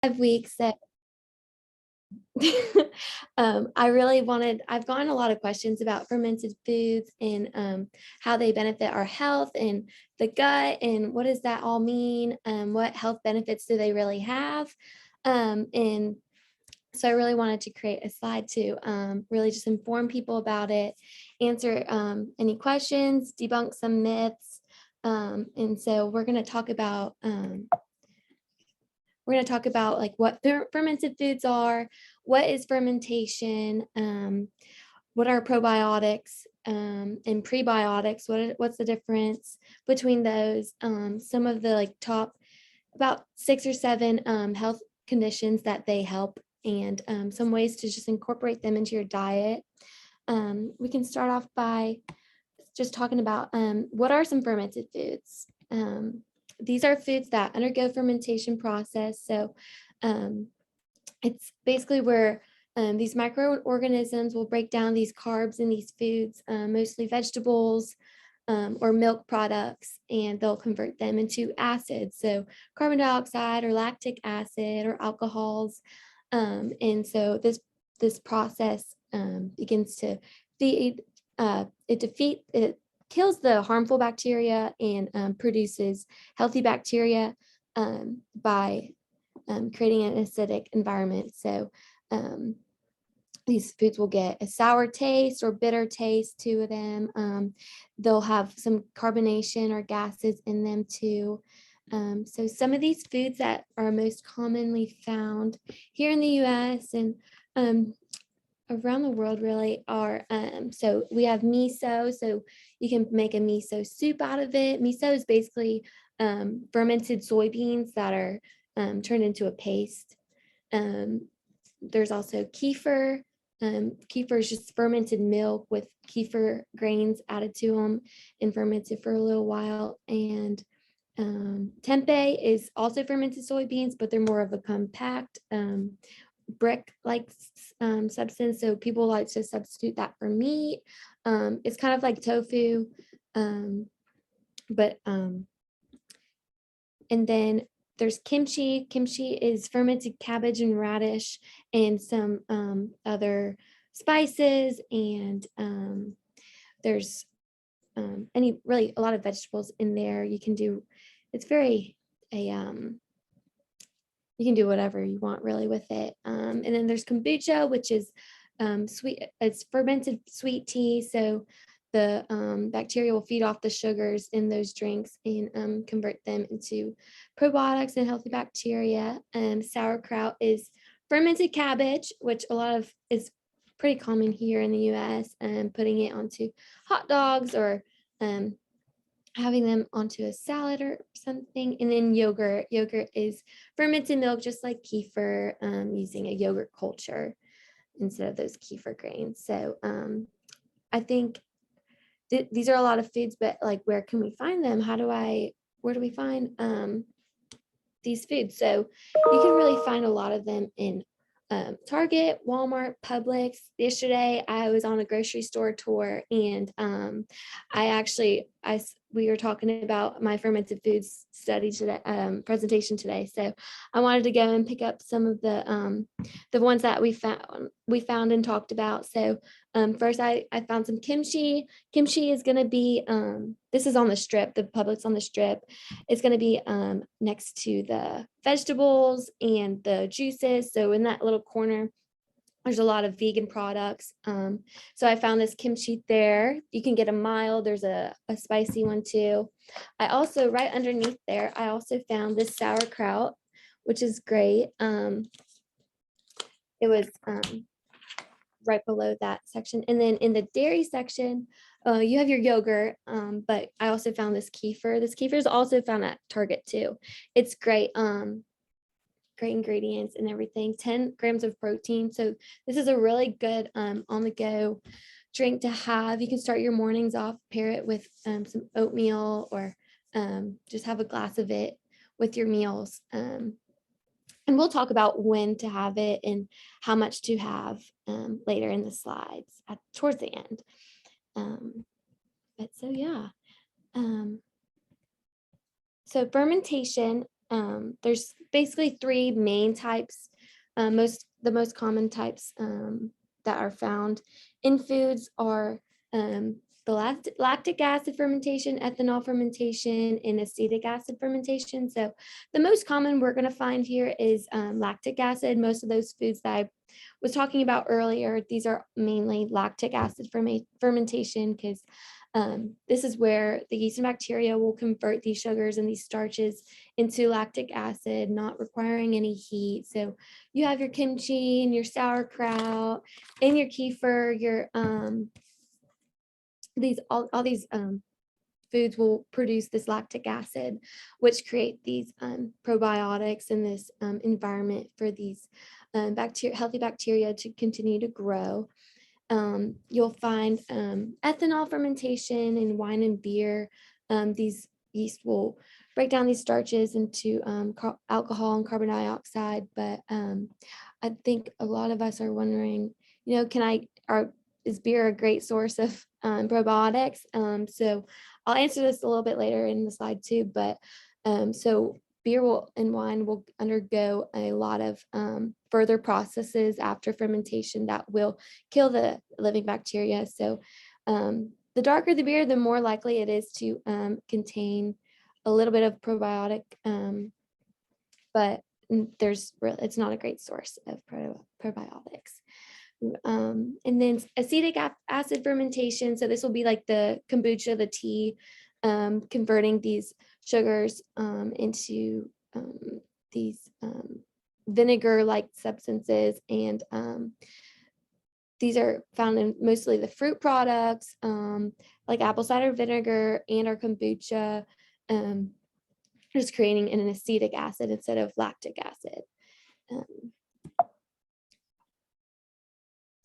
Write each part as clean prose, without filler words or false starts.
5 weeks that I've gotten a lot of questions about fermented foods and how they benefit our health and the gut and what does that all mean? What health benefits do they really have? And so I really wanted to create a slide to really just inform people about it, answer any questions, debunk some myths. And so we're going to talk about like what fermented foods are, what is fermentation, what are probiotics and prebiotics, what's the difference between those, some of the like top about 6 or 7 health conditions that they help, and some ways to just incorporate them into your diet. We can start off by just talking about what are some fermented foods. These are foods that undergo fermentation process. So it's basically where these microorganisms will break down these carbs in these foods, mostly vegetables or milk products, and they'll convert them into acids. So carbon dioxide or lactic acid or alcohols. And so this process begins to feed, it kills the harmful bacteria and produces healthy bacteria by creating an acidic environment. So these foods will get a sour taste or bitter taste to them. They'll have some carbonation or gases in them too. So some of these foods that are most commonly found here in the US and around the world really are, so we have miso. So you can make a miso soup out of it. Miso is basically fermented soybeans that are turned into a paste. There's also kefir. Kefir is just fermented milk with kefir grains added to them and fermented for a little while. And tempeh is also fermented soybeans, but they're more of a compact brick-like substance. So people like to substitute that for meat. It's kind of like tofu, but and then there's kimchi. Kimchi is fermented cabbage and radish and some other spices, and there's a lot of vegetables in there. You can do, it's very you can do whatever you want really with it. And then there's kombucha, which is sweet. It's fermented sweet tea. So the bacteria will feed off the sugars in those drinks and convert them into probiotics and healthy bacteria. Sauerkraut is fermented cabbage, which is pretty common here in the US, and putting it onto hot dogs or having them onto a salad or something. And then yogurt. Yogurt is fermented milk, just like kefir, using a yogurt culture instead of those kefir grains. So I think these are a lot of foods, but like, where can we find them? Where do we find these foods? So you can really find a lot of them in Target, Walmart, Publix. Yesterday I was on a grocery store tour, and we were talking about my fermented foods study today, presentation today. So I wanted to go and pick up some of the ones that we found and talked about. So first I found some kimchi. Kimchi is going to be, this is on the strip, the Publix on the strip. It's going to be next to the vegetables and the juices. So in that little corner, there's a lot of vegan products. So I found this kimchi there. You can get a mild, there's a spicy one too. I also, right underneath there, I also found this sauerkraut, which is great. It was right below that section. And then in the dairy section, you have your yogurt, but I also found this kefir. This kefir is also found at Target too. It's great. Great ingredients and everything, 10 grams of protein. So this is a really good on the go drink to have. You can start your mornings off, pair it with some oatmeal, or just have a glass of it with your meals. And we'll talk about when to have it and how much to have later in the slides towards the end. But so yeah. So fermentation, there's basically three main types, the most common types that are found in foods are the lactic acid fermentation, ethanol fermentation, and acetic acid fermentation. So the most common we're going to find here is lactic acid. Most of those foods that I was talking about earlier, these are mainly lactic acid fermentation, because this is where the yeast and bacteria will convert these sugars and these starches into lactic acid, not requiring any heat. So you have your kimchi and your sauerkraut and your kefir, your all these foods will produce this lactic acid, which create these probiotics in this environment for these healthy bacteria to continue to grow. You'll find ethanol fermentation in wine and beer. These yeast will break down these starches into alcohol and carbon dioxide. But I think a lot of us are wondering, is beer a great source of probiotics? So I'll answer this a little bit later in the slide too. But so beer and wine will undergo a lot of further processes after fermentation that will kill the living bacteria. So the darker the beer, the more likely it is to contain a little bit of probiotic, but it's not a great source of probiotics. And then acetic acid fermentation. So this will be like the kombucha, the tea, converting these sugars into these vinegar-like substances. And these are found in mostly the fruit products, like apple cider vinegar and our kombucha, just creating an acetic acid instead of lactic acid.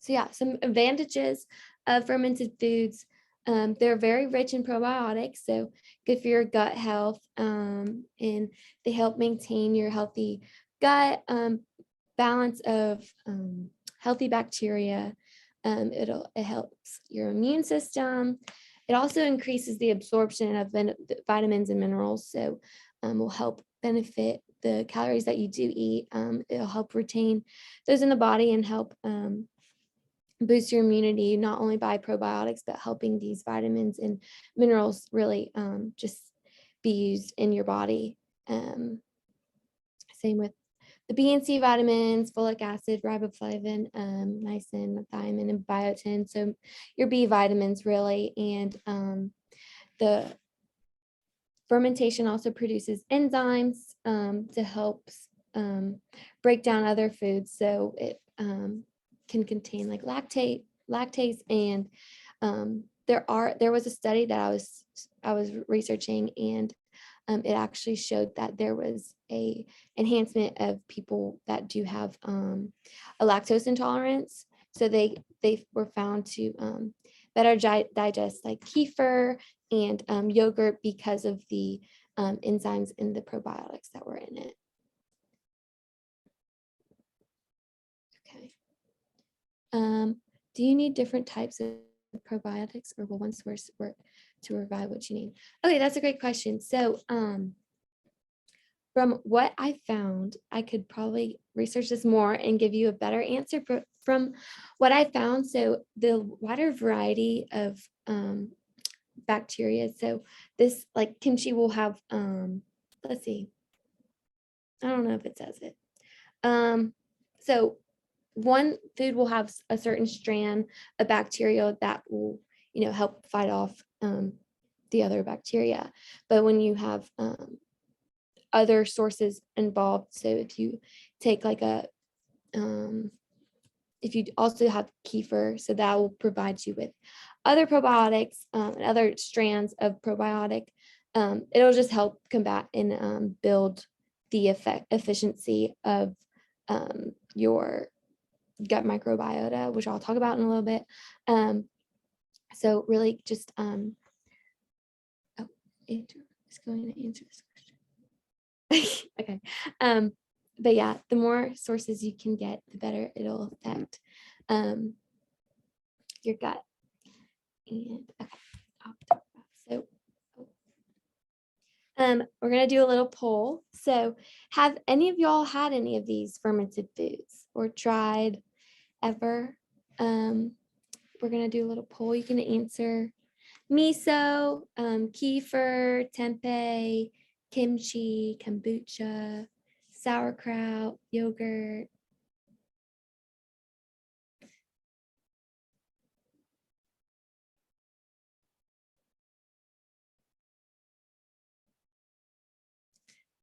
So yeah, some advantages of fermented foods. They're very rich in probiotics, so good for your gut health, and they help maintain your healthy gut, balance of healthy bacteria. It helps your immune system. It also increases the absorption of vitamins and minerals, so will help benefit the calories that you do eat. It'll help retain those in the body and help boost your immunity, not only by probiotics, but helping these vitamins and minerals really just be used in your body. Same with the B and C vitamins, folic acid, riboflavin, niacin, thiamine, and biotin. So your B vitamins really, and the fermentation also produces enzymes to help break down other foods. So it can contain like lactase, and there was a study that I was researching, and it actually showed that there was a enhancement of people that do have a lactose intolerance. So they were found to better digest like kefir and yogurt because of the enzymes in the probiotics that were in it. Okay. Do you need different types of probiotics, or will one source work to provide what you need? Okay, that's a great question. So from what I found, I could probably research this more and give you a better answer from what I found. So the wider variety of bacteria. So this like kimchi will have, let's see, I don't know if it says it. So one food will have a certain strand of bacteria that will, help fight off the other bacteria. But when you have other sources involved, so if you take like if you also have kefir, so that will provide you with other probiotics and other strands of probiotic. It'll just help combat and build the efficiency of your gut microbiota, which I'll talk about in a little bit. So really just, Andrew is going to answer this question. Okay. But yeah, the more sources you can get, the better it'll affect your gut. And okay, so We're gonna do a little poll. So have any of y'all had any of these fermented foods or tried ever? We're gonna do a little poll. You can answer miso, kefir, tempeh, kimchi, kombucha, sauerkraut, yogurt.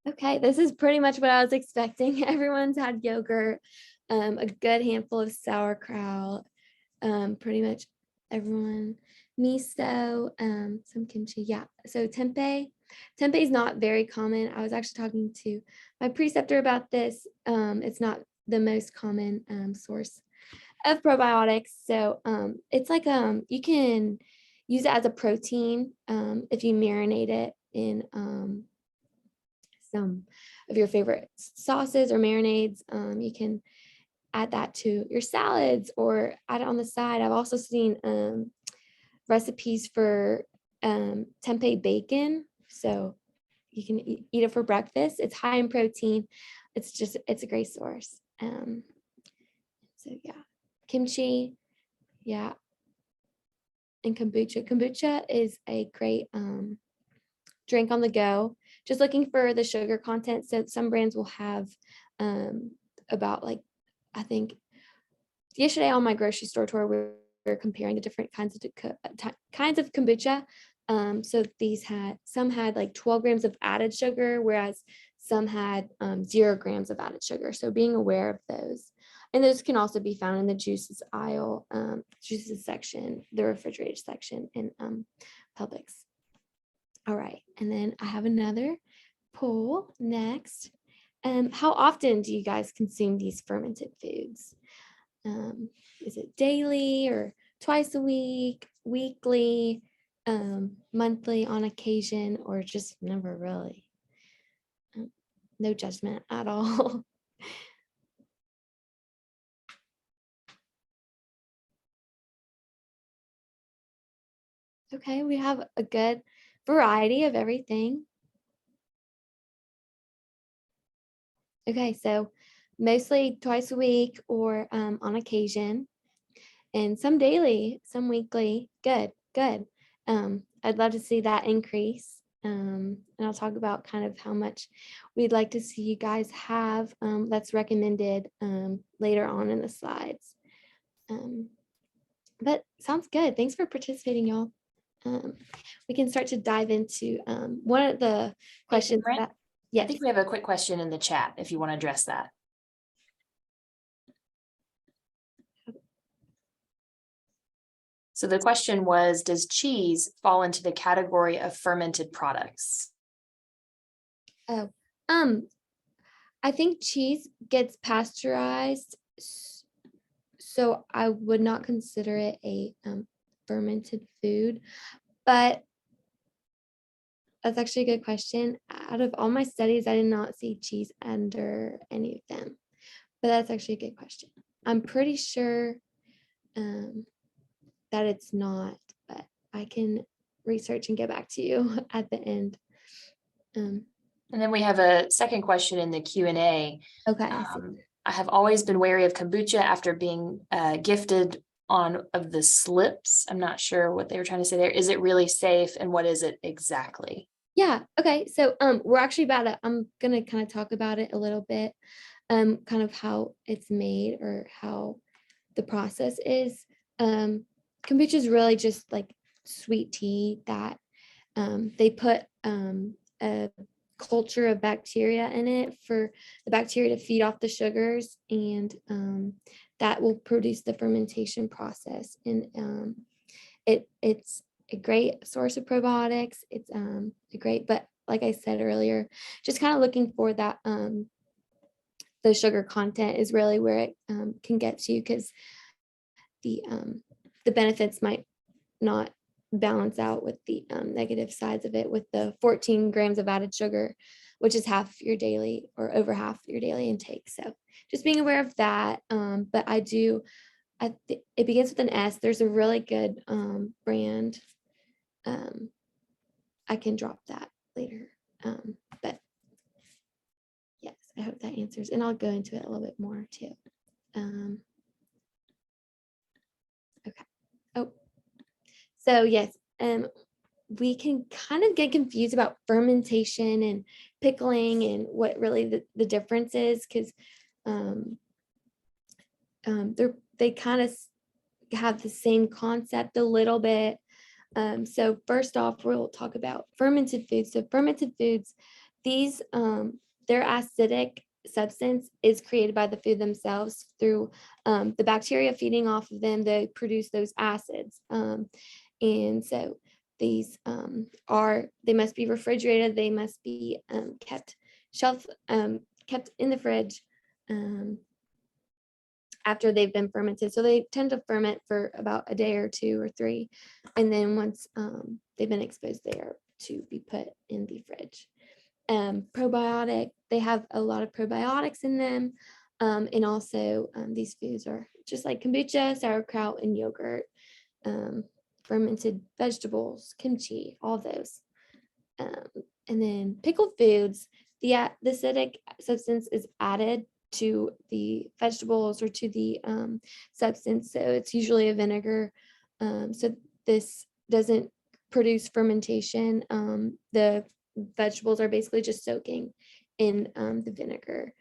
Okay, this is pretty much what I was expecting. Everyone's had yogurt, a good handful of sauerkraut, pretty much everyone. Miso, some kimchi, yeah. So tempeh is not very common. I was actually talking to my preceptor about this. It's not the most common source of probiotics. So it's like you can use it as a protein if you marinate it in some of your favorite sauces or marinades. You can add that to your salads or add it on the side. I've also seen recipes for tempeh bacon. So you can eat it for breakfast. It's high in protein. It's a great source. So yeah, kimchi, yeah. And kombucha. Kombucha is a great drink on the go. Just looking for the sugar content. So some brands will have about like, I think yesterday on my grocery store tour, we were comparing the different kinds of kombucha. So some had like 12 grams of added sugar, whereas some had 0 grams of added sugar. So being aware of those. And those can also be found in the juices aisle, juices section, the refrigerated section in Publix. All right, and then I have another poll next. How often do you guys consume these fermented foods? Is it daily or twice a week, weekly, monthly on occasion, or just never really? No judgment at all. Okay, we have a good variety of everything. Okay, so mostly twice a week or on occasion, and some daily, some weekly. Good, good. I'd love to see that increase. And I'll talk about kind of how much we'd like to see you guys have that's recommended later on in the slides. But sounds good. Thanks for participating, y'all. We can start to dive into one of the questions. Hey, that, yes. I think we have a quick question in the chat if you want to address that. So the question was, does cheese fall into the category of fermented products? Oh, I think cheese gets pasteurized, so I would not consider it a fermented food, but that's actually a good question. Out of all my studies, I did not see cheese under any of them, but that's actually a good question. I'm pretty sure that it's not, but I can research and get back to you at the end. And then we have a second question in the Q&A. Okay. I have always been wary of kombucha after being gifted on of the slips. I'm not sure what they were trying to say there. Is it really safe, and what is it exactly? Yeah. Okay. So we're actually I'm gonna kind of talk about it a little bit, kind of how it's made or how the process is. Kombucha is really just like sweet tea that they put a culture of bacteria in it for the bacteria to feed off the sugars, and that will produce the fermentation process. And it's a great source of probiotics. It's a great, but like I said earlier, just kind of looking for that the sugar content is really where it can get to, because the benefits might not balance out with the negative sides of it with the 14 grams of added sugar, which is half your daily or over half your daily intake. So just being aware of that. But it begins with an S. There's a really good brand. I can drop that later But yes, I hope that answers, and I'll go into it a little bit more too. Okay. Oh, so yes, we can kind of get confused about fermentation and pickling and what really the difference is, because they kind of have the same concept a little bit. So first off, we'll talk about fermented foods. So fermented foods, these their acidic substance is created by the food themselves through the bacteria feeding off of them. They produce those acids, and so these they must be refrigerated. They must be kept kept in the fridge after they've been fermented. So they tend to ferment for about a day or 2 or 3. And then once they've been exposed, they are to be put in the fridge. Probiotic, they have a lot of probiotics in them. And also these foods are just like kombucha, sauerkraut, and yogurt, fermented vegetables, kimchi, all those. And then pickled foods, the acidic substance is added to the vegetables or to the substance. So it's usually a vinegar. So this doesn't produce fermentation. The vegetables are basically just soaking in the vinegar.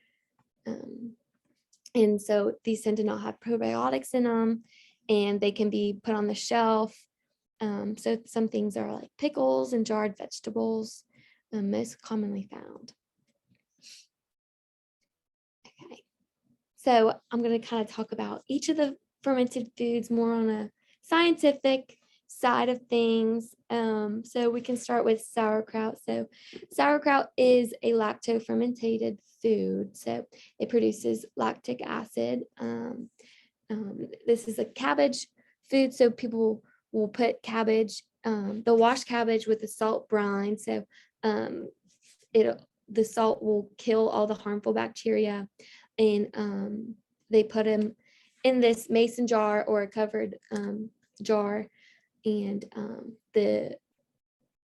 And so these tend to not have probiotics in them, and they can be put on the shelf. So some things are like pickles and jarred vegetables, most commonly found. Okay, so I'm going to kind of talk about each of the fermented foods more on a scientific side of things. So we can start with sauerkraut. So sauerkraut is a lacto-fermented food. So it produces lactic acid. This is a cabbage food. So people will put cabbage, they'll wash cabbage with a salt brine. So the salt will kill all the harmful bacteria, and they put them in this mason jar or a covered jar, and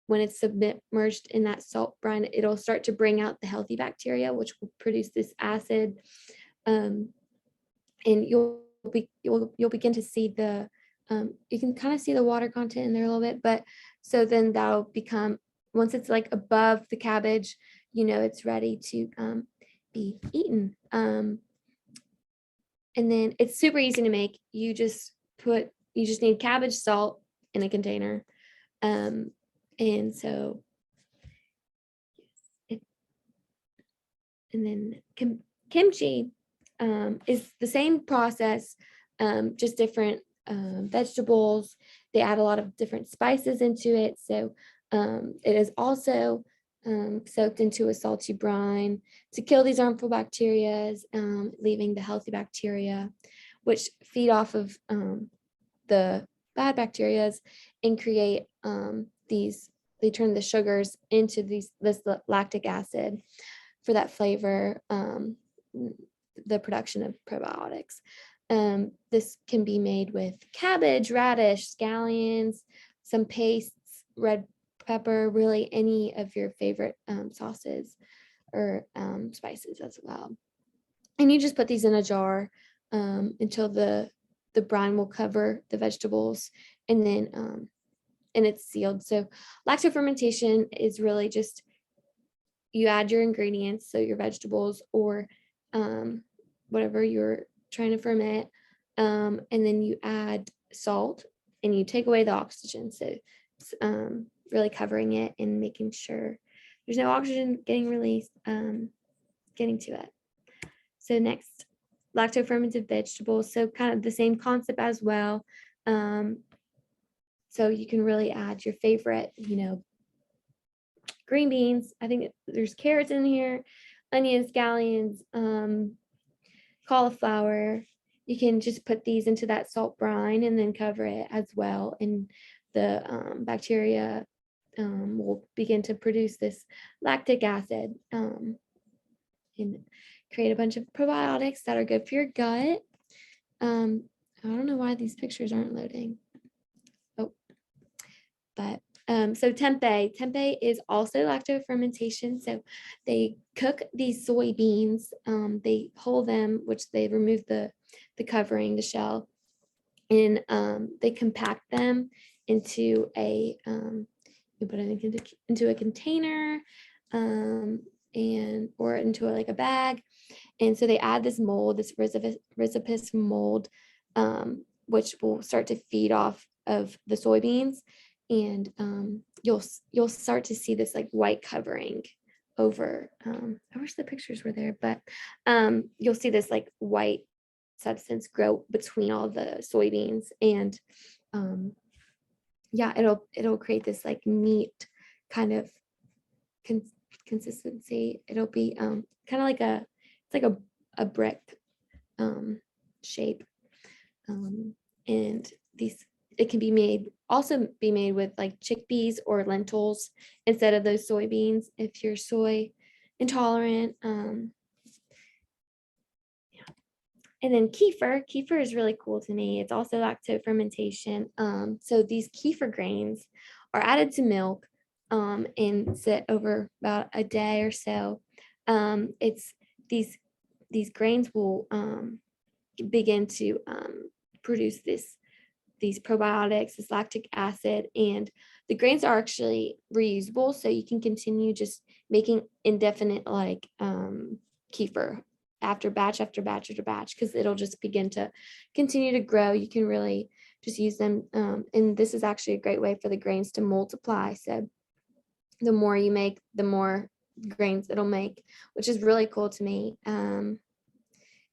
when it's submerged in that salt brine, it'll start to bring out the healthy bacteria, which will produce this acid, and you'll begin to see the you can kind of see the water content in there a little bit, but so then that'll become, once it's like above the cabbage, it's ready to be eaten. And then it's super easy to make. You just need cabbage, salt in a container. And so, and then kimchi is the same process, just different vegetables. They add a lot of different spices into it. So it is also soaked into a salty brine to kill these harmful bacteria, leaving the healthy bacteria, which feed off of the bad bacteria and create they turn the sugars into this lactic acid for that flavor, the production of probiotics. This can be made with cabbage, radish, scallions, some pastes, red pepper, really any of your favorite sauces or spices as well. And you just put these in a jar until the brine will cover the vegetables, and then and it's sealed. So lacto-fermentation is really just you add your ingredients, so your vegetables or whatever you're trying to ferment, and then you add salt and you take away the oxygen. So it's really covering it and making sure there's no oxygen getting released, getting to it. So next, lacto-fermented vegetables. So kind of the same concept as well. So you can really add your favorite, green beans. I think there's carrots in here, onions, scallions, cauliflower. You can just put these into that salt brine and then cover it as well. And the bacteria will begin to produce this lactic acid and create a bunch of probiotics that are good for your gut. I don't know why these pictures aren't loading. Oh, but So tempeh is also lacto-fermentation. So they cook these soybeans, they hull them, which they remove the covering, the shell, and they compact them into a you put it into a container, and or into like a bag. And so they add this mold, this rhizopus mold, which will start to feed off of the soybeans. And you'll start to see this like white covering over. I wish the pictures were there, but you'll see this like white substance grow between all the soybeans, and yeah, it'll create this like neat kind of consistency. It'll be kind of like it's like a brick shape, and these it can be also made with like chickpeas or lentils instead of those soybeans if you're soy intolerant. And then kefir is really cool to me. It's also lacto fermentation. So these kefir grains are added to milk, and sit over about a day or so. It's these grains will begin to produce these probiotics, this lactic acid, and the grains are actually reusable, so you can continue just making indefinite like kefir after batch after batch after batch, because it'll just begin to continue to grow. You can really just use them, and this is actually a great way for the grains to multiply. So the more you make, the more grains it'll make, which is really cool to me.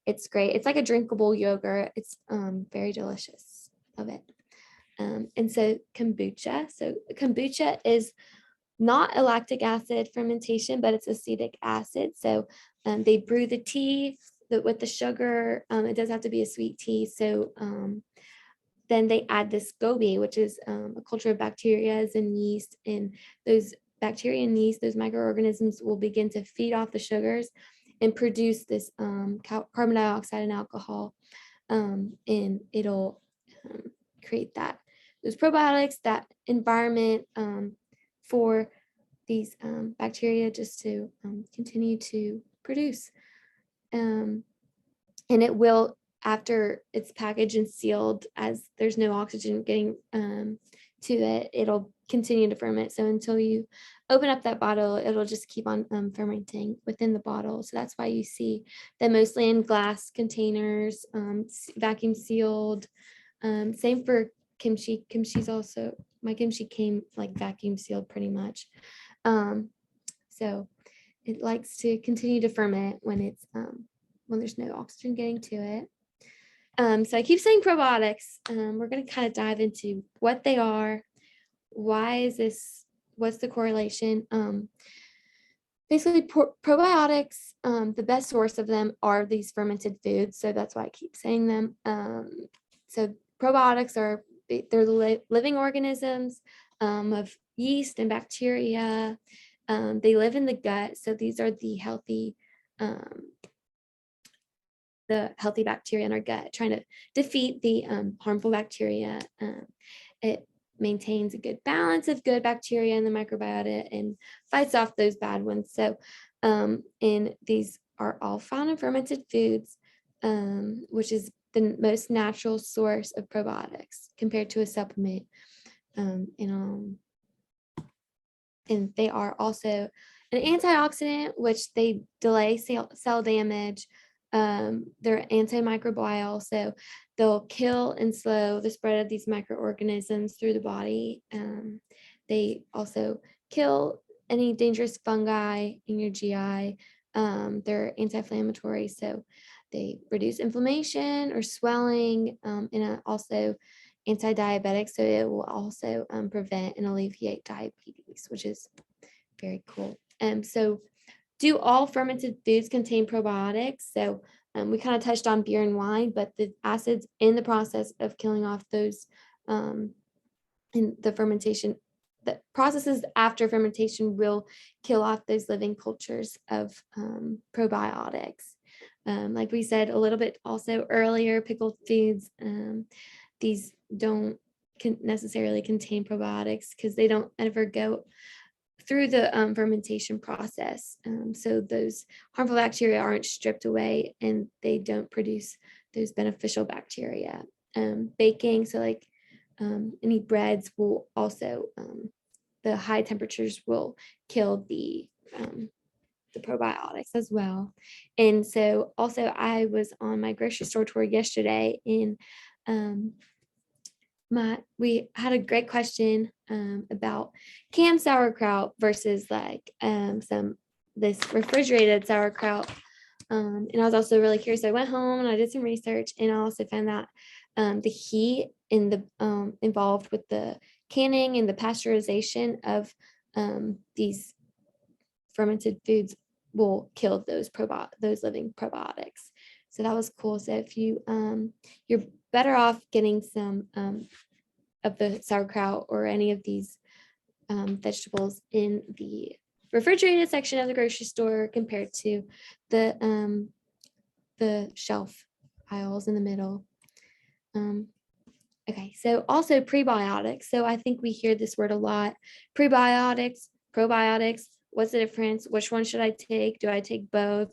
It's great. It's like a drinkable yogurt. It's very delicious. Love it. And so kombucha. So kombucha is not a lactic acid fermentation, but it's acetic acid. So they brew the tea with the sugar. It does have to be a sweet tea. So then they add this SCOBY, which is a culture of bacteria and yeast. And those bacteria and yeast, those microorganisms will begin to feed off the sugars and produce this carbon dioxide and alcohol. And it'll create those probiotics, that environment for these bacteria just to continue to produce. And it will, after it's packaged and sealed, as there's no oxygen getting to it, it'll continue to ferment. So until you open up that bottle, it'll just keep on fermenting within the bottle. So that's why you see them mostly in glass containers, vacuum sealed. Same for kimchi. My kimchi came like vacuum sealed pretty much. So it likes to continue to ferment when there's no oxygen getting to it. So I keep saying probiotics. We're going to kind of dive into what they are. Why is this? What's the correlation? Basically, probiotics, the best source of them are these fermented foods. So that's why I keep saying them. So probiotics they're the living organisms of yeast and bacteria. They live in the gut. So these are the healthy bacteria in our gut, trying to defeat the harmful bacteria. It maintains a good balance of good bacteria in the microbiota and fights off those bad ones. So, and these are all found in fermented foods, which is the most natural source of probiotics compared to a supplement. And they are also an antioxidant, which they delay cell damage. They're antimicrobial, so they'll kill and slow the spread of these microorganisms through the body. They also kill any dangerous fungi in your GI. They're anti-inflammatory, so they reduce inflammation or swelling, and also anti-diabetic, so it will also prevent and alleviate diabetes, which is very cool. So do all fermented foods contain probiotics? So we kind of touched on beer and wine, but the acids in the process of killing off those in the fermentation, the processes after fermentation will kill off those living cultures of probiotics. Like we said a little bit also earlier, pickled foods, these don't necessarily contain probiotics because they don't ever go through the fermentation process. So those harmful bacteria aren't stripped away and they don't produce those beneficial bacteria. Baking, so like any breads will also, the high temperatures will kill the probiotics as well. And so also I was on my grocery store tour yesterday and we had a great question about canned sauerkraut versus like this refrigerated sauerkraut. And I was also really curious. I went home and I did some research, and I also found that the heat in the involved with the canning and the pasteurization of these fermented foods will kill those living probiotics. So that was cool. So if you're better off getting some of the sauerkraut or any of these vegetables in the refrigerated section of the grocery store compared to the shelf aisles in the middle. Okay, so also prebiotics. So I think we hear this word a lot. Prebiotics, probiotics, what's the difference? Which one should I take? Do I take both?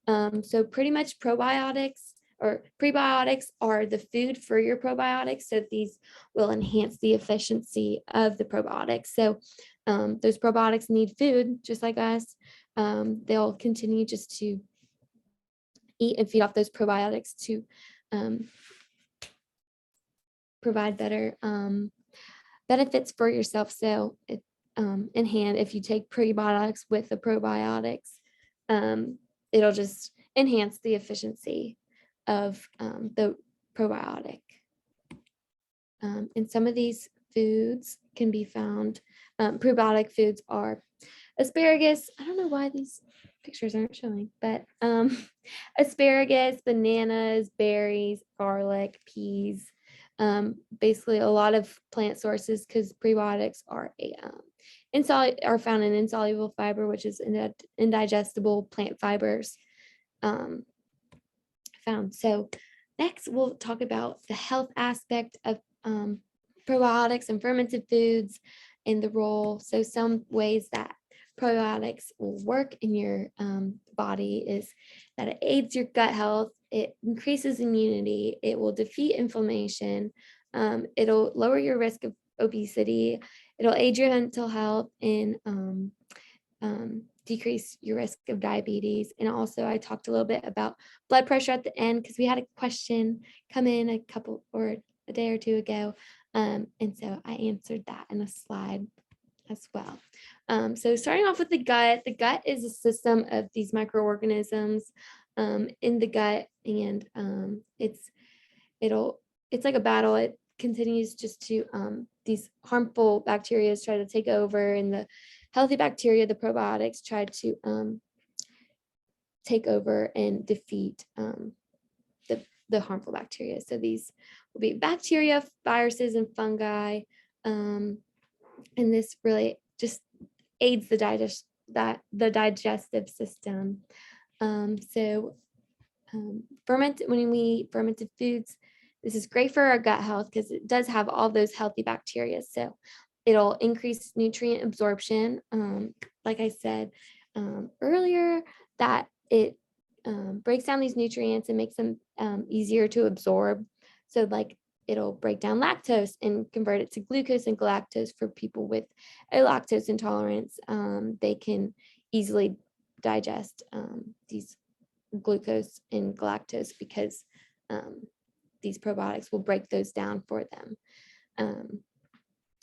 So pretty much probiotics or prebiotics are the food for your probiotics. So these will enhance the efficiency of the probiotics. So those probiotics need food just like us. They'll continue just to eat and feed off those probiotics to provide better benefits for yourself. So it, in hand, if you take prebiotics with the probiotics, it'll just enhance the efficiency of the probiotic. And some of these foods can be found, probiotic foods are asparagus. I don't know why these pictures aren't showing, but asparagus, bananas, berries, garlic, peas, basically a lot of plant sources, because prebiotics are are found in insoluble fiber, which is indigestible plant fibers found. So next we'll talk about the health aspect of probiotics and fermented foods and the role. So some ways that probiotics will work in your body is that it aids your gut health, it increases immunity, it will defeat inflammation, it'll lower your risk of obesity, it'll aid your mental health, and decrease your risk of diabetes. And also I talked a little bit about blood pressure at the end because we had a question come in a day or two ago. And so I answered that in a slide as well. So starting off with the gut is a system of these microorganisms in the gut, and it's like a battle. It continues just to these harmful bacteria try to take over, and the healthy bacteria, the probiotics, try to take over and defeat the harmful bacteria. So these will be bacteria, viruses, and fungi, and this really just aids the digestive system. When we eat fermented foods, this is great for our gut health because it does have all those healthy bacteria. So it'll increase nutrient absorption. Like I said earlier, that it breaks down these nutrients and makes them easier to absorb. So like it'll break down lactose and convert it to glucose and galactose for people with a lactose intolerance. They can easily digest these glucose and galactose because these probiotics will break those down for them.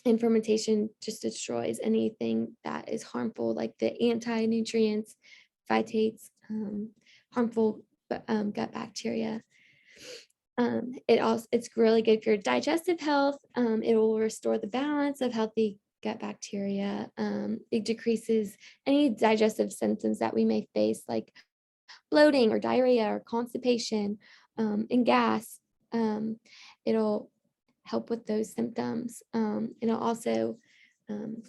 And fermentation just destroys anything that is harmful, like the anti-nutrients, phytates, harmful gut bacteria. It's really good for your digestive health. It will restore the balance of healthy gut bacteria. It decreases any digestive symptoms that we may face, like bloating or diarrhea or constipation and gas. It'll help with those symptoms. It also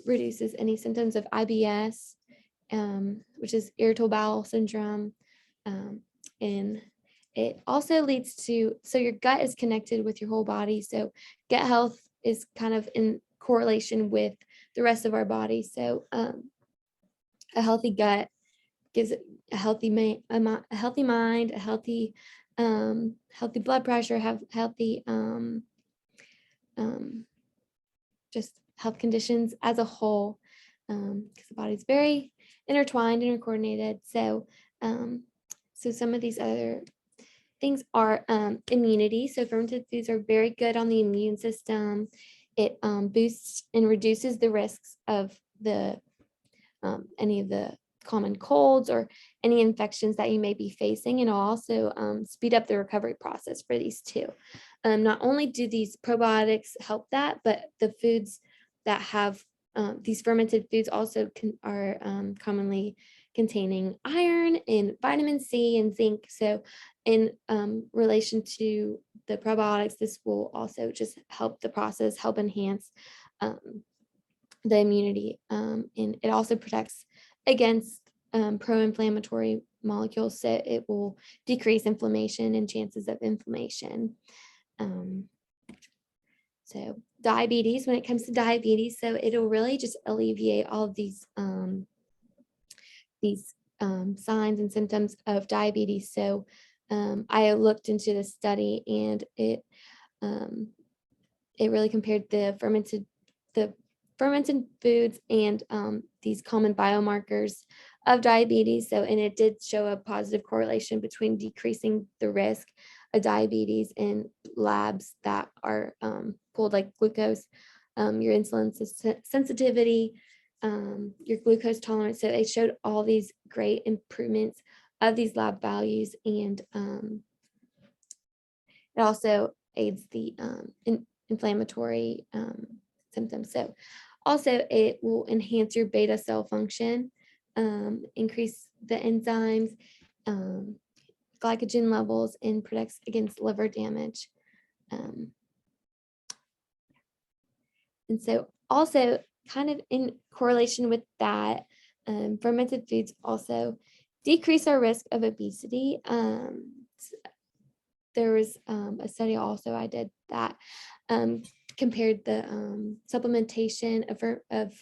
reduces any symptoms of IBS, which is irritable bowel syndrome. And it also leads to, so your gut is connected with your whole body. So gut health is kind of in correlation with the rest of our body. So a healthy gut gives it a healthy a healthy mind, a healthy healthy blood pressure, have healthy just health conditions as a whole, because the body's very intertwined, intercoordinated. So so some of these other things are immunity. So fermented foods are very good on the immune system. It boosts and reduces the risks of the any of the common colds or any infections that you may be facing, and also speed up the recovery process for these too. Not only do these probiotics help that, but the foods that have these fermented foods also are commonly containing iron and vitamin C and zinc. So in relation to the probiotics, this will also just help the process, help enhance the immunity. And it also protects against pro-inflammatory molecules, so it will decrease inflammation and chances of inflammation. So diabetes, when it comes to diabetes, so it'll really just alleviate all of these signs and symptoms of diabetes. So I looked into this study, and it really compared the fermented foods and these common biomarkers of diabetes. So, and it did show a positive correlation between decreasing the risk of diabetes in labs that are pulled, like glucose, your insulin sensitivity, your glucose tolerance. So it showed all these great improvements of these lab values, and it also aids the inflammatory symptoms. So also it will enhance your beta cell function, increase the enzymes, glycogen levels, and protects against liver damage. And so also kind of in correlation with that, fermented foods also decrease our risk of obesity. There was a study also I did that compared the supplementation of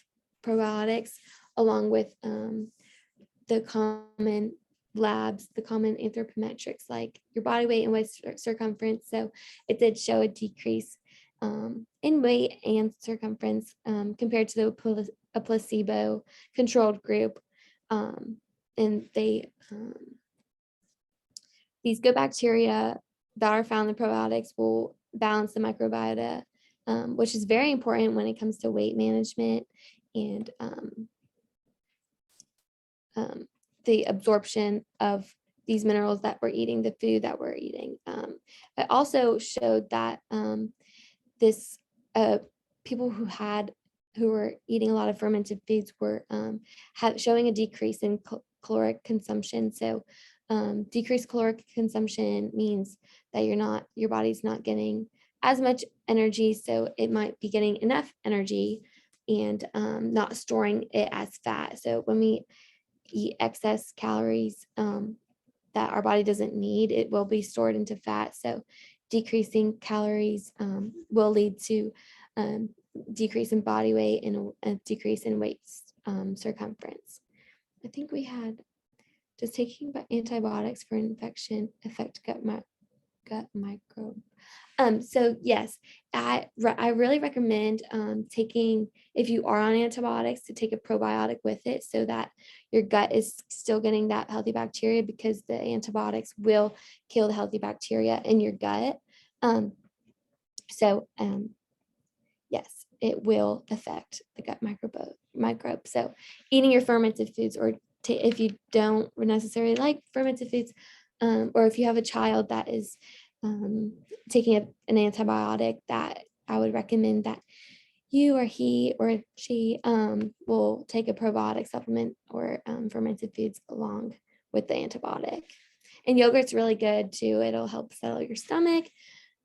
probiotics along with the common labs, the common anthropometrics, like your body weight and waist circumference. So it did show a decrease in weight and circumference compared to a placebo controlled group. And these good bacteria that are found in probiotics will balance the microbiota, which is very important when it comes to weight management and the absorption of these minerals that we're eating, the food that we're eating. It also showed that this people who were eating a lot of fermented foods were showing a decrease in caloric consumption. So decreased caloric consumption means that your body's not getting as much energy, so it might be getting enough energy and not storing it as fat. So when we eat excess calories that our body doesn't need, it will be stored into fat. So decreasing calories will lead to decrease in body weight and a decrease in waist circumference. I think we had, does taking antibiotics for infection affect gut microbe? So yes, I really recommend taking, if you are on antibiotics, to take a probiotic with it so that your gut is still getting that healthy bacteria, because the antibiotics will kill the healthy bacteria in your gut. Yes, it will affect the gut microbe. So eating your fermented foods, or if you don't necessarily like fermented foods, or if you have a child that is taking an antibiotic, that I would recommend that you or he or she will take a probiotic supplement or fermented foods along with the antibiotic. And yogurt's really good too. It'll help settle your stomach,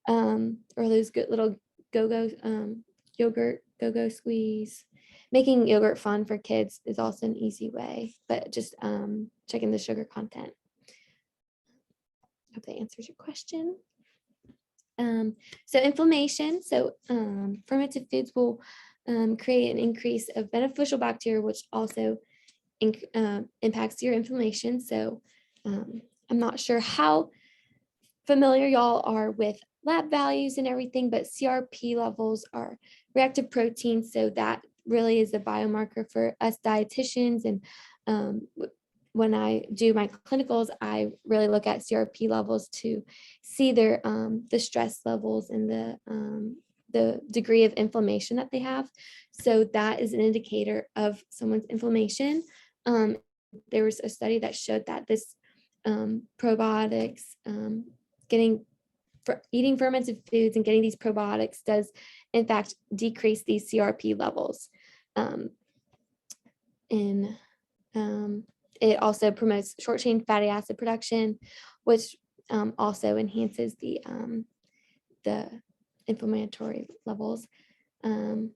or those good little yogurt go-go squeeze. Making yogurt fun for kids is also an easy way, but just checking the sugar content. Hope that answers your question. So inflammation, so fermented foods will create an increase of beneficial bacteria, which also impacts your inflammation. So I'm not sure how familiar y'all are with lab values and everything, but CRP levels are reactive protein. So that really is a biomarker for us dietitians. And when I do my clinicals, I really look at CRP levels to see their the stress levels and the degree of inflammation that they have. So that is an indicator of someone's inflammation. There was a study that showed that this probiotics, eating fermented foods and getting these probiotics does in fact decrease these CRP levels. It also promotes short chain fatty acid production, which also enhances the inflammatory levels. And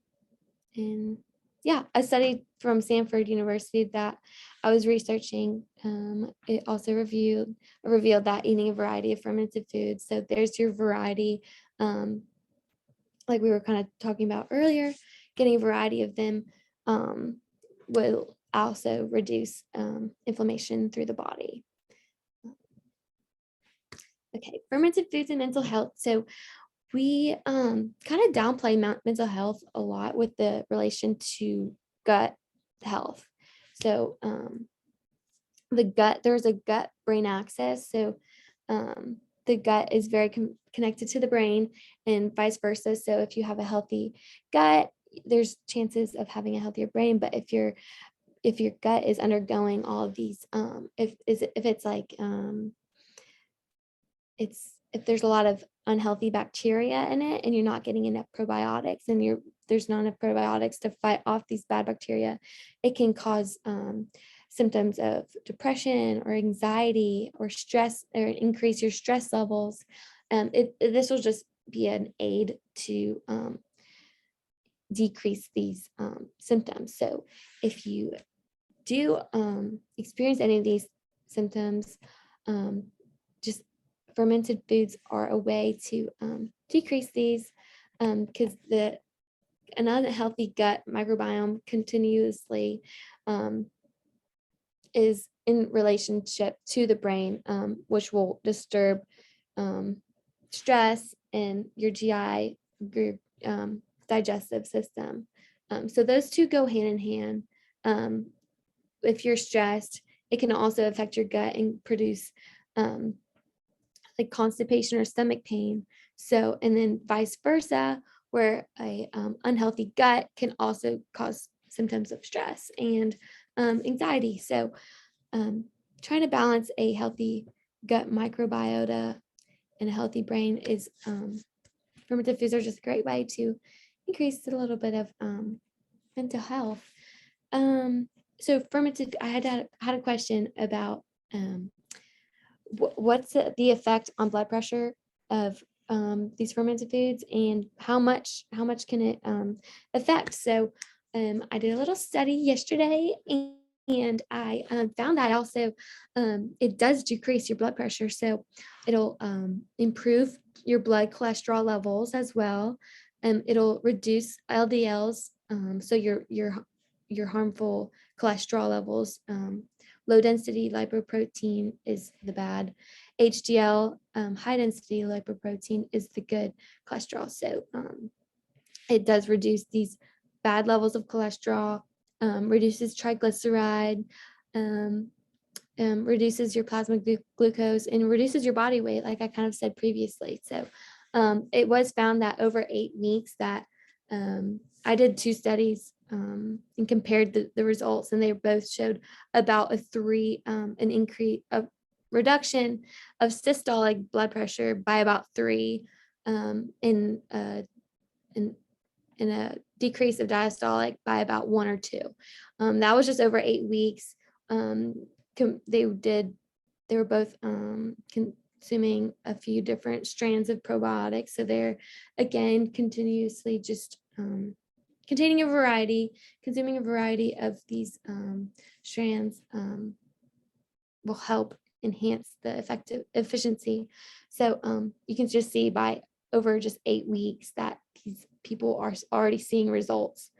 yeah, a study from Stanford University that I was researching, it also revealed that eating a variety of fermented foods. So there's your variety, like we were kind of talking about earlier, getting a variety of them will also reduce inflammation through the body. Okay, fermented foods and mental health. So we kind of downplay mental health a lot with the relation to gut health. So there's a gut brain axis. So the gut is very connected to the brain and vice versa. So if you have a healthy gut, there's chances of having a healthier brain. But if your gut is undergoing all of these, if it's like if there's a lot of unhealthy bacteria in it and you're not getting enough probiotics and there's not enough probiotics to fight off these bad bacteria, it can cause symptoms of depression or anxiety or stress, or increase your stress levels. This will just be an aid to decrease these symptoms. So if you do experience any of these symptoms, just fermented foods are a way to decrease these, because an unhealthy gut microbiome continuously is in relationship to the brain, which will disturb stress and your GI, your digestive system. So those two go hand in hand. If you're stressed, it can also affect your gut and produce like constipation or stomach pain. So, and then vice versa, where a unhealthy gut can also cause symptoms of stress and anxiety. So trying to balance a healthy gut microbiota and a healthy brain is fermented foods are just a great way to increase a little bit of mental health. So fermented, I had a question about what's the effect on blood pressure of these fermented foods, and how much can it affect? So I did a little study yesterday, and I found that also it does decrease your blood pressure. So it'll improve your blood cholesterol levels as well. It'll reduce LDLs, so your harmful cholesterol levels. Low density lipoprotein is the bad. HDL, high density lipoprotein, is the good cholesterol. So it does reduce these bad levels of cholesterol, reduces triglyceride, reduces your plasma glucose, and reduces your body weight, like I kind of said previously. So it was found that over 8 weeks that I did 2 studies and compared the results, and they both showed about an increase of reduction of systolic blood pressure by about 3, in a decrease of diastolic by about 1 or 2. That was just over 8 weeks. They were both consuming a few different strands of probiotics. So they're, again, continuously just consuming a variety of these strands will help enhance the efficiency. So you can just see by over just 8 weeks that these people are already seeing results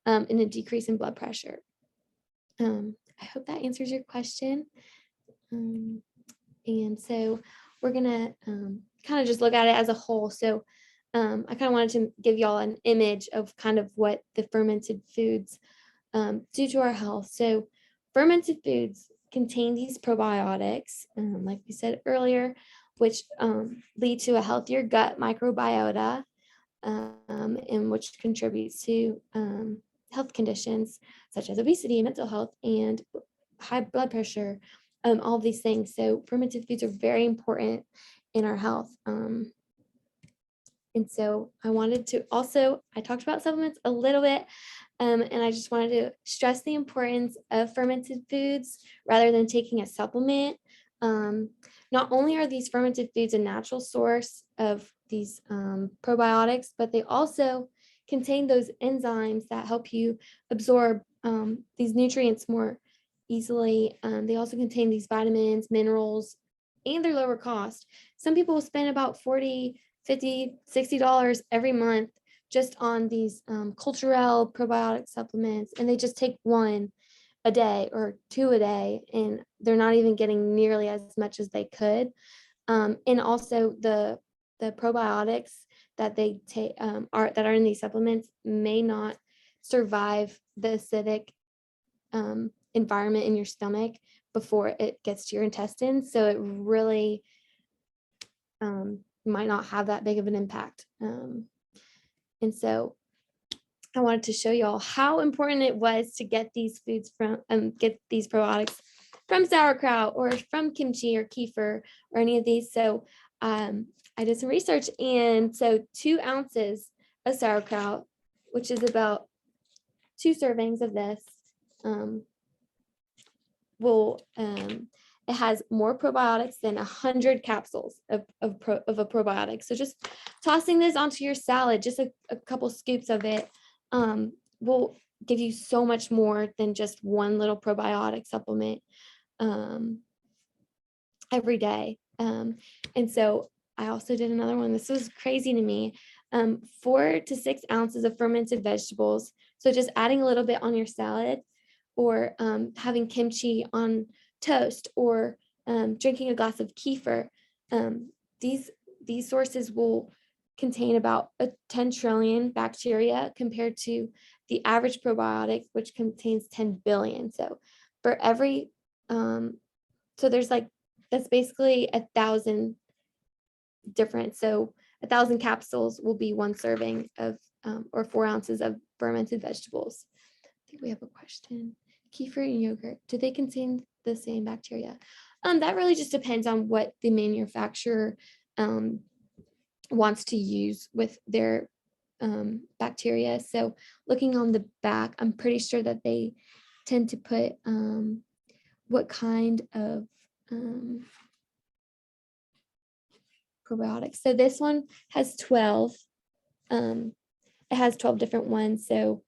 in a decrease in blood pressure. I hope that answers your question. And so we're gonna kind of just look at it as a whole. So I kind of wanted to give y'all an image of kind of what the fermented foods do to our health. So fermented foods contain these probiotics, like we said earlier, which lead to a healthier gut microbiota, and which contributes to health conditions such as obesity, mental health, and high blood pressure, all these things. So fermented foods are very important in our health. And so I wanted to also, I talked about supplements a little bit, and I just wanted to stress the importance of fermented foods rather than taking a supplement. Not only are these fermented foods a natural source of these probiotics, but they also contain those enzymes that help you absorb these nutrients more easily. They also contain these vitamins, minerals, and they're lower cost. Some people will spend about $40, $50, $60 every month just on these cultural probiotic supplements, and they just take one a day or two a day, and they're not even getting nearly as much as they could. And also the probiotics that they take that are in these supplements may not survive the acidic environment in your stomach before it gets to your intestines. So it really might not have that big of an impact. And so I wanted to show y'all how important it was to get these foods from, get these probiotics from sauerkraut or from kimchi or kefir or any of these. So I did some research, and so 2 ounces of sauerkraut, which is about 2 servings of this, it has more probiotics than 100 capsules of a probiotic. So just tossing this onto your salad, just a couple scoops of it, will give you so much more than just one little probiotic supplement every day. And so I also did another one. This was crazy to me. 4 to 6 ounces of fermented vegetables. So just adding a little bit on your salad, or having kimchi on toast, or drinking a glass of kefir. These sources will contain about 10 trillion bacteria compared to the average probiotic, which contains 10 billion. So for every, so there's like, that's basically 1,000 different. So 1,000 capsules will be 1 serving of, or 4 ounces of fermented vegetables. I think we have a question. Kefir and yogurt, do they contain the same bacteria? That really just depends on what the manufacturer wants to use with their bacteria. So looking on the back, I'm pretty sure that they tend to put what kind of probiotics. So this one has 12. It has 12 different ones. So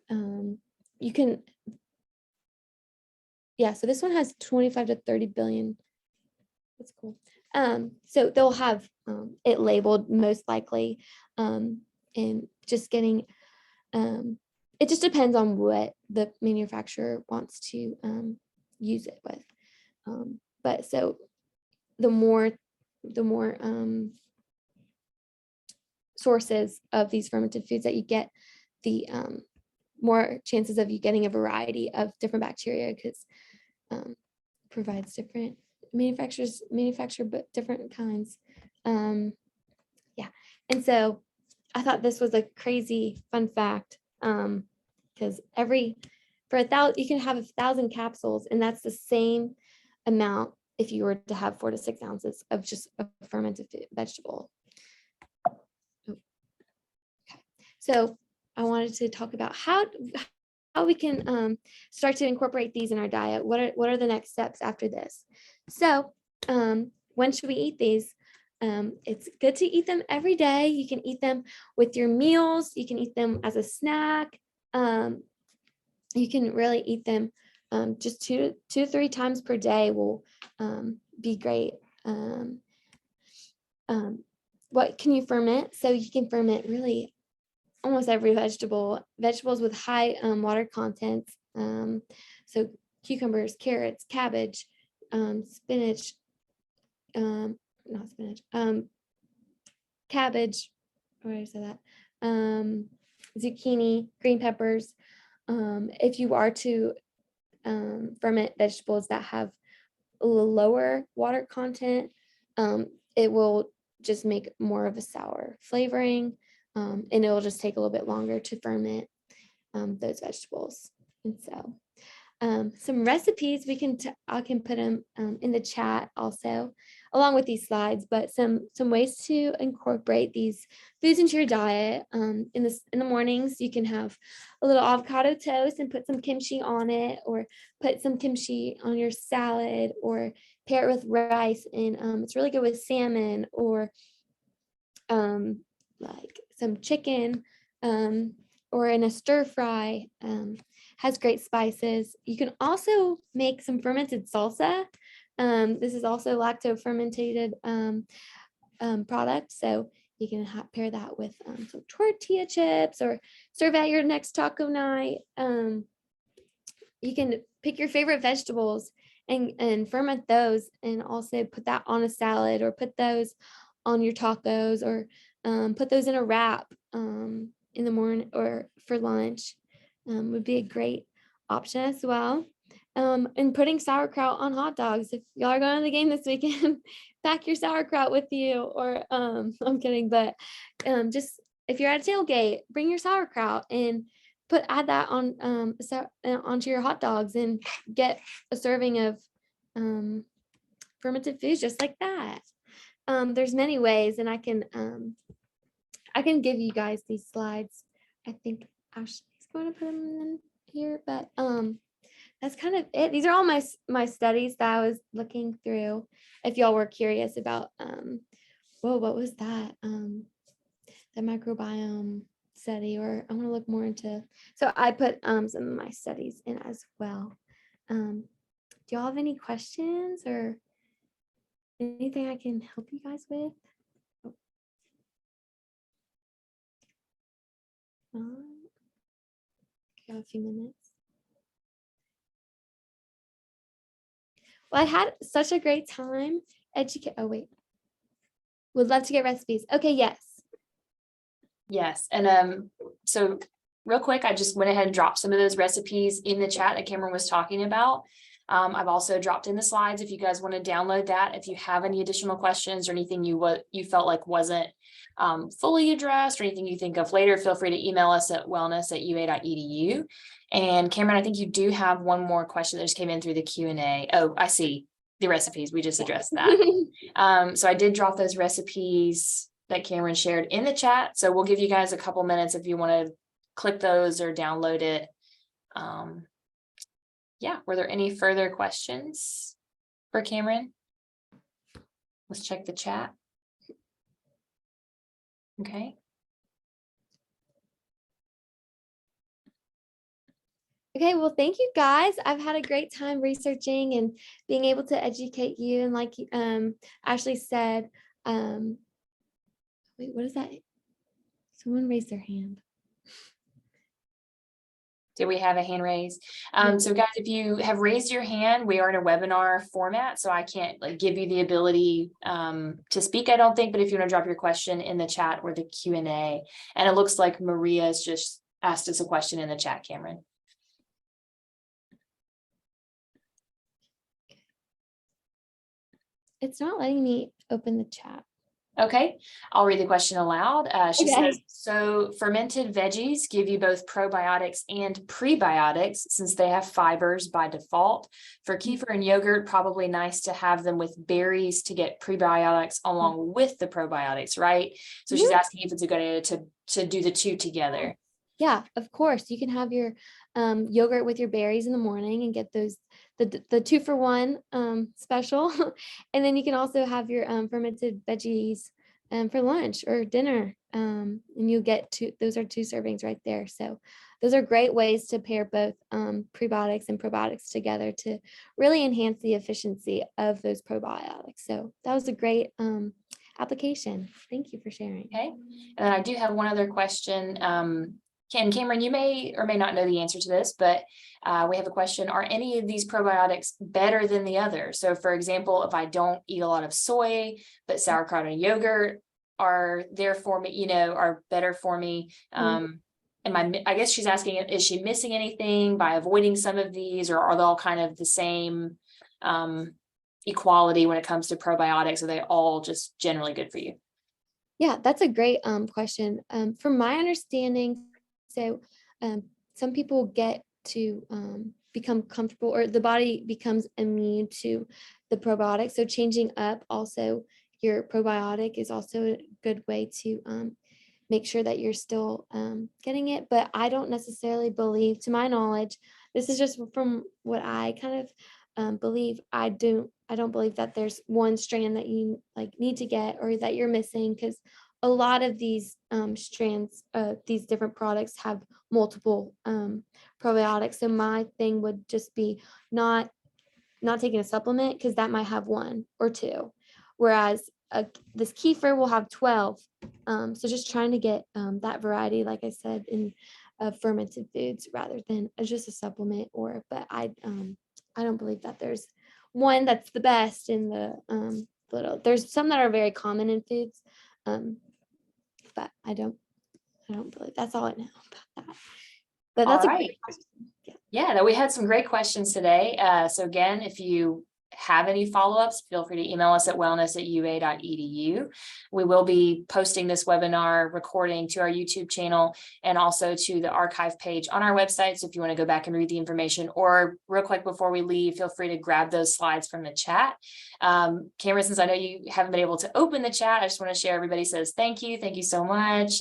you can, yeah, so this one has 25 to 30 billion. That's cool. So they'll have it labeled most likely, and just getting, it just depends on what the manufacturer wants to use it with. But so the more sources of these fermented foods that you get, the more chances of you getting a variety of different bacteria, because provides different manufacture but different kinds. Yeah, and so I thought this was a crazy fun fact, because for 1,000 you can have 1,000 capsules, and that's the same amount if you were to have 4 to 6 ounces of just a fermented vegetable. Okay. So I wanted to talk about how we can start to incorporate these in our diet. What are the next steps after this? So when should we eat these? It's good to eat them every day. You can eat them with your meals. You can eat them as a snack. You can really eat them just 2 to 3 times per day will be great. what can you ferment? So you can ferment really almost every vegetables with high water content. So cucumbers, carrots, cabbage, spinach, not spinach, cabbage, where did I say that? Zucchini, green peppers. If you are to ferment vegetables that have a little lower water content, it will just make more of a sour flavoring, and it will just take a little bit longer to ferment those vegetables. And so some recipes I can put them in the chat also, along with these slides, but some ways to incorporate these foods into your diet. In the mornings, you can have a little avocado toast and put some kimchi on it, or put some kimchi on your salad, or pair it with rice. And it's really good with salmon, or like some chicken, or in a stir fry. Has great spices. You can also make some fermented salsa. This is also lacto-fermented product. So you can pair that with some tortilla chips, or serve at your next taco night. You can pick your favorite vegetables and ferment those, and also put that on a salad, or put those on your tacos, or put those in a wrap in the morning or for lunch. Would be a great option as well. And putting sauerkraut on hot dogs. If y'all are going to the game this weekend, pack your sauerkraut with you. Or I'm kidding, but just if you're at a tailgate, bring your sauerkraut and add that on onto your hot dogs, and get a serving of fermented foods just like that. There's many ways, and I can give you guys these slides. I think Ashley's going to put them in here, but that's kind of it. These are all my studies that I was looking through. If y'all were curious about whoa, what was that? The microbiome study, or I want to look more into. So I put some of my studies in as well. Do y'all have any questions or anything I can help you guys with? Got a few minutes. Well, I had such a great time. Oh, wait. Would love to get recipes. Okay, yes. Yes, and so real quick, I just went ahead and dropped some of those recipes in the chat that Cameron was talking about. I've also dropped in the slides if you guys want to download that. If you have any additional questions or anything you felt like wasn't fully addressed, or anything you think of later, feel free to email us at wellness@ua.edu. And Cameron, I think you do have one more question that just came in through the Q&A. Oh, I see the recipes. We just addressed that. So I did drop those recipes that Cameron shared in the chat. So we'll give you guys a couple minutes if you want to click those or download it. Yeah, were there any further questions for Cameron? Let's check the chat. Okay. Okay, well, thank you guys. I've had a great time researching and being able to educate you. And like Ashley said, wait, what is that? Someone raised their hand. Did we have a hand raised? So guys, if you have raised your hand, we are in a webinar format, so I can't give you the ability to speak, I don't think, but if you want to drop your question in the chat or the Q&A. And it looks like Maria's just asked us a question in the chat, Cameron. It's not letting me open the chat. Okay, I'll read the question aloud. She Okay. says, so fermented veggies give you both probiotics and prebiotics since they have fibers by default. For kefir and yogurt, probably nice to have them with berries to get prebiotics along with the probiotics, right? So she's asking if it's a good idea to do the two together. Yeah, of course. You can have your yogurt with your berries in the morning and get those the 2-for-1 special. And then you can also have your fermented veggies for lunch or dinner. And you get those are 2 servings right there. So those are great ways to pair both prebiotics and probiotics together to really enhance the efficiency of those probiotics. So that was a great application. Thank you for sharing. Okay, and then I do have one other question. Cameron, you may or may not know the answer to this, but we have a question. Are any of these probiotics better than the others? So for example, if I don't eat a lot of soy, but sauerkraut and yogurt are there for me, you know, are better for me. I guess she's asking, is she missing anything by avoiding some of these, or are they all kind of the same equality when it comes to probiotics? Are they all just generally good for you? Yeah, that's a great question. From my understanding, so some people get to become comfortable, or the body becomes immune to the probiotic. So changing up also your probiotic is also a good way to make sure that you're still getting it. But I don't necessarily believe, to my knowledge, this is just from what I kind of believe. I don't believe that there's one strand that you like need to get or that you're missing, because a lot of these strands, these different products have multiple probiotics. So my thing would just be not taking a supplement, because that might have one or two, whereas this kefir will have 12. So just trying to get that variety, like I said, in fermented foods rather than just a supplement. But I don't believe that there's one that's the best in the little. There's some that are very common in foods, but I don't believe. That's all I know about that. But that's All a right. great question. Yeah, that we had some great questions today. So again, if you have any follow-ups, feel free to email us at wellness@ua.edu. We will be posting this webinar recording to our YouTube channel and also to the archive page on our website. So if you want to go back and read the information, or real quick before we leave, feel free to grab those slides from the chat. Cameron, since I know you haven't been able to open the chat, I just want to share. Everybody says thank you you so much.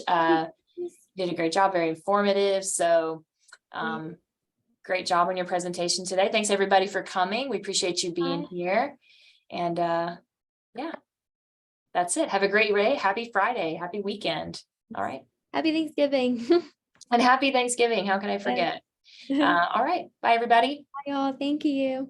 You did a great job, very informative. So great job on your presentation today. Thanks everybody for coming. We appreciate you being here. And yeah, that's it. Have a great day. Happy Friday. Happy weekend. All right. Happy Thanksgiving. And happy Thanksgiving. How can I forget? All right. Bye everybody. Bye y'all. Thank you.